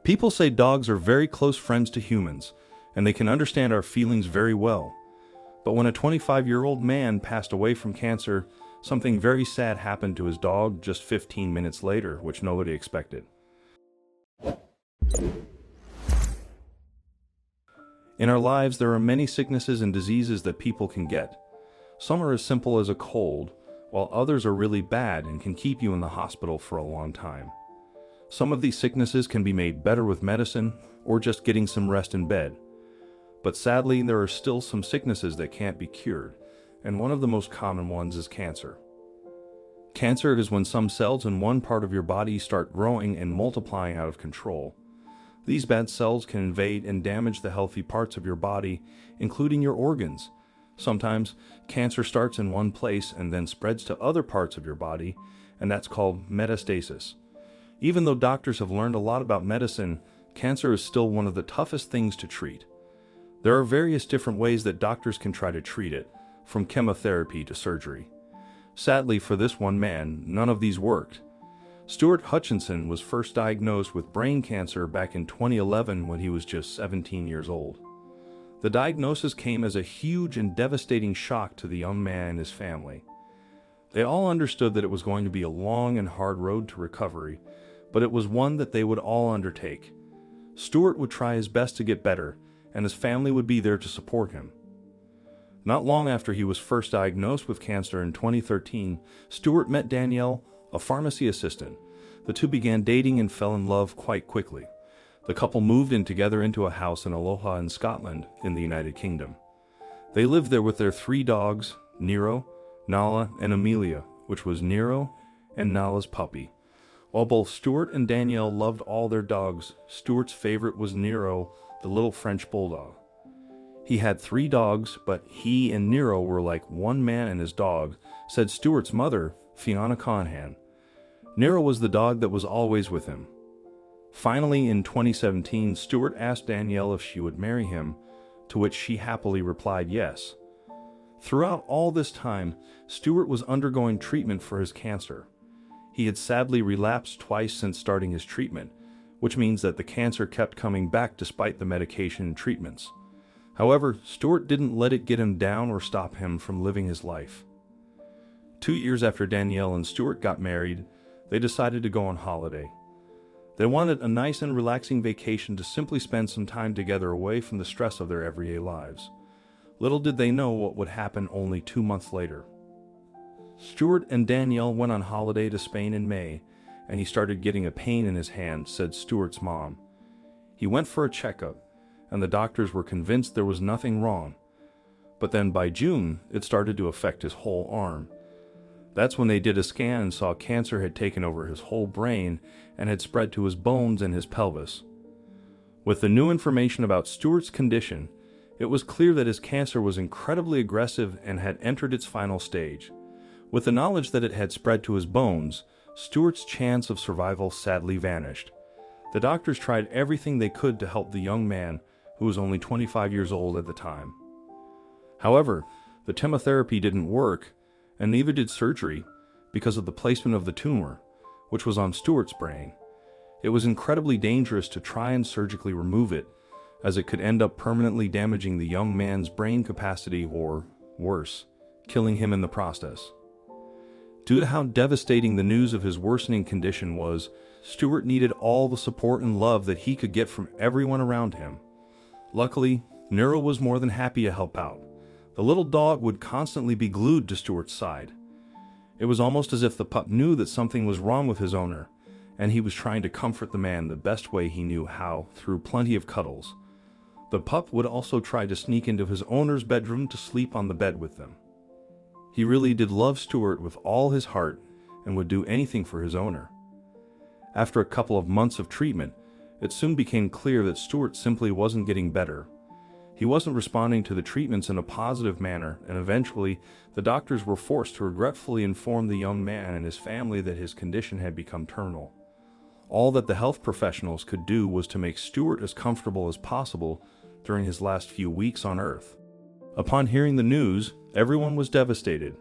People say dogs are very close friends to humans, and they can understand our feelings very well. But when a 25-year-old man passed away from cancer, something very sad happened to his dog just 15 minutes later, which nobody expected. In our lives, there are many sicknesses and diseases that people can get. Some are as simple as a cold, while others are really bad and can keep you in the hospital for a long time. Some of these sicknesses can be made better with medicine or just getting some rest in bed. But sadly, there are still some sicknesses that can't be cured, and one of the most common ones is cancer. Cancer is when some cells in one part of your body start growing and multiplying out of control. These bad cells can invade and damage the healthy parts of your body, including your organs. Sometimes, cancer starts in one place and then spreads to other parts of your body, and that's called metastasis. Even though doctors have learned a lot about medicine, cancer is still one of the toughest things to treat. There are various different ways that doctors can try to treat it, from chemotherapy to surgery. Sadly for this one man, none of these worked. Stuart Hutchinson was first diagnosed with brain cancer back in 2011 when he was just 17 years old. The diagnosis came as a huge and devastating shock to the young man and his family. They all understood that it was going to be a long and hard road to recovery, but it was one that they would all undertake. Stuart would try his best to get better, and his family would be there to support him. Not long after he was first diagnosed with cancer in 2013, Stuart met Danielle, a pharmacy assistant. The two began dating and fell in love quite quickly. The couple moved in together into a house in Aloha in Scotland, in the United Kingdom. They lived there with their 3 dogs, Nero, Nala, and Amelia, which was Nero and Nala's puppy. While both Stuart and Danielle loved all their dogs, Stuart's favorite was Nero, the little French bulldog. He had 3 dogs, but he and Nero were like one man and his dog, said Stuart's mother, Fiona Conhan. Nero was the dog that was always with him. Finally, in 2017, Stuart asked Danielle if she would marry him, to which she happily replied yes. Throughout all this time, Stuart was undergoing treatment for his cancer. He had sadly relapsed twice since starting his treatment, which means that the cancer kept coming back despite the medication and treatments. However, Stuart didn't let it get him down or stop him from living his life. 2 years after Danielle and Stuart got married, they decided to go on holiday. They wanted a nice and relaxing vacation to simply spend some time together away from the stress of their everyday lives. Little did they know what would happen only 2 months later. Stuart and Danielle went on holiday to Spain in May, and he started getting a pain in his hand, said Stuart's mom. He went for a checkup, and the doctors were convinced there was nothing wrong. But then by June, it started to affect his whole arm. That's when they did a scan and saw cancer had taken over his whole brain and had spread to his bones and his pelvis. With the new information about Stuart's condition, it was clear that his cancer was incredibly aggressive and had entered its final stage. With the knowledge that it had spread to his bones, Stuart's chance of survival sadly vanished. The doctors tried everything they could to help the young man, who was only 25 years old at the time. However, the chemotherapy didn't work, and neither did surgery, because of the placement of the tumor, which was on Stuart's brain. It was incredibly dangerous to try and surgically remove it, as it could end up permanently damaging the young man's brain capacity or, worse, killing him in the process. Due to how devastating the news of his worsening condition was, Stuart needed all the support and love that he could get from everyone around him. Luckily, Nero was more than happy to help out. The little dog would constantly be glued to Stuart's side. It was almost as if the pup knew that something was wrong with his owner, and he was trying to comfort the man the best way he knew how, through plenty of cuddles. The pup would also try to sneak into his owner's bedroom to sleep on the bed with them. He really did love Stuart with all his heart and would do anything for his owner. After a couple of months of treatment, it soon became clear that Stuart simply wasn't getting better. He wasn't responding to the treatments in a positive manner, and eventually, the doctors were forced to regretfully inform the young man and his family that his condition had become terminal. All that the health professionals could do was to make Stuart as comfortable as possible during his last few weeks on Earth. Upon hearing the news, everyone was devastated.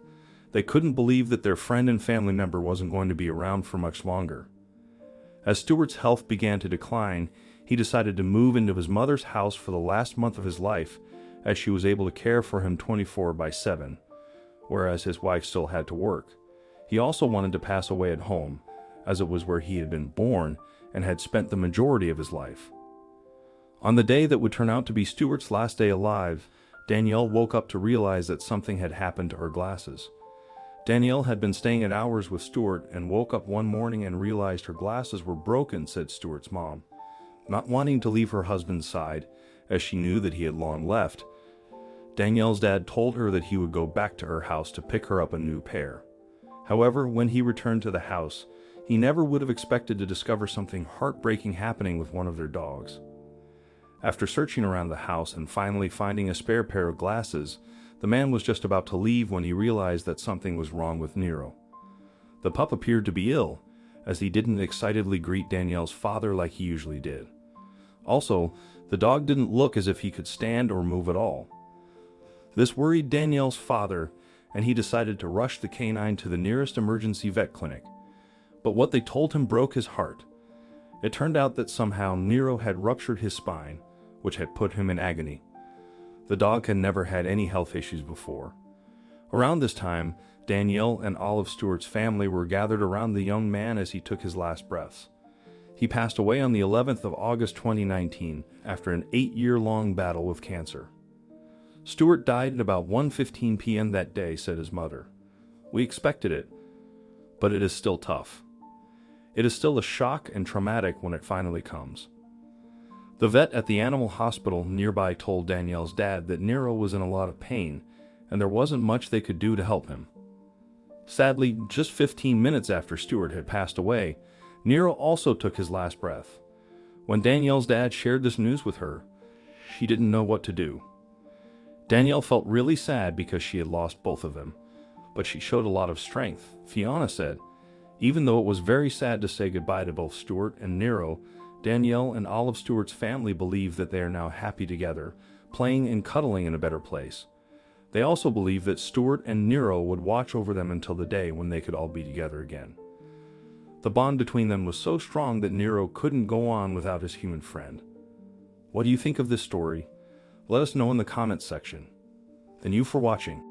They couldn't believe that their friend and family member wasn't going to be around for much longer. As Stuart's health began to decline, he decided to move into his mother's house for the last month of his life, as she was able to care for him 24/7, whereas his wife still had to work. He also wanted to pass away at home, as it was where he had been born and had spent the majority of his life. On the day that would turn out to be Stuart's last day alive, Danielle woke up to realize that something had happened to her glasses. Danielle had been staying at hours with Stuart and woke up one morning and realized her glasses were broken, said Stuart's mom. Not wanting to leave her husband's side, as she knew that he had long left, Danielle's dad told her that he would go back to her house to pick her up a new pair. However, when he returned to the house, he never would have expected to discover something heartbreaking happening with one of their dogs. After searching around the house and finally finding a spare pair of glasses, the man was just about to leave when he realized that something was wrong with Nero. The pup appeared to be ill, as he didn't excitedly greet Danielle's father like he usually did. Also, the dog didn't look as if he could stand or move at all. This worried Danielle's father, and he decided to rush the canine to the nearest emergency vet clinic. But what they told him broke his heart. It turned out that somehow Nero had ruptured his spine, which had put him in agony. The dog had never had any health issues before. Around this time, Danielle and all of Stuart's family were gathered around the young man as he took his last breaths. He passed away on the 11th of August 2019 after an 8-year-long battle with cancer. Stuart died at about 1:15 p.m. that day, said his mother. We expected it, but it is still tough. It is still a shock and traumatic when it finally comes. The vet at the animal hospital nearby told Danielle's dad that Nero was in a lot of pain, and there wasn't much they could do to help him. Sadly, just 15 minutes after Stuart had passed away, Nero also took his last breath. When Danielle's dad shared this news with her, she didn't know what to do. Danielle felt really sad because she had lost both of them, but she showed a lot of strength, Fiona said. Even though it was very sad to say goodbye to both Stuart and Nero, Danielle and all of Stuart's family believe that they are now happy together, playing and cuddling in a better place. They also believe that Stuart and Nero would watch over them until the day when they could all be together again. The bond between them was so strong that Nero couldn't go on without his human friend. What do you think of this story? Let us know in the comments section. Thank you for watching.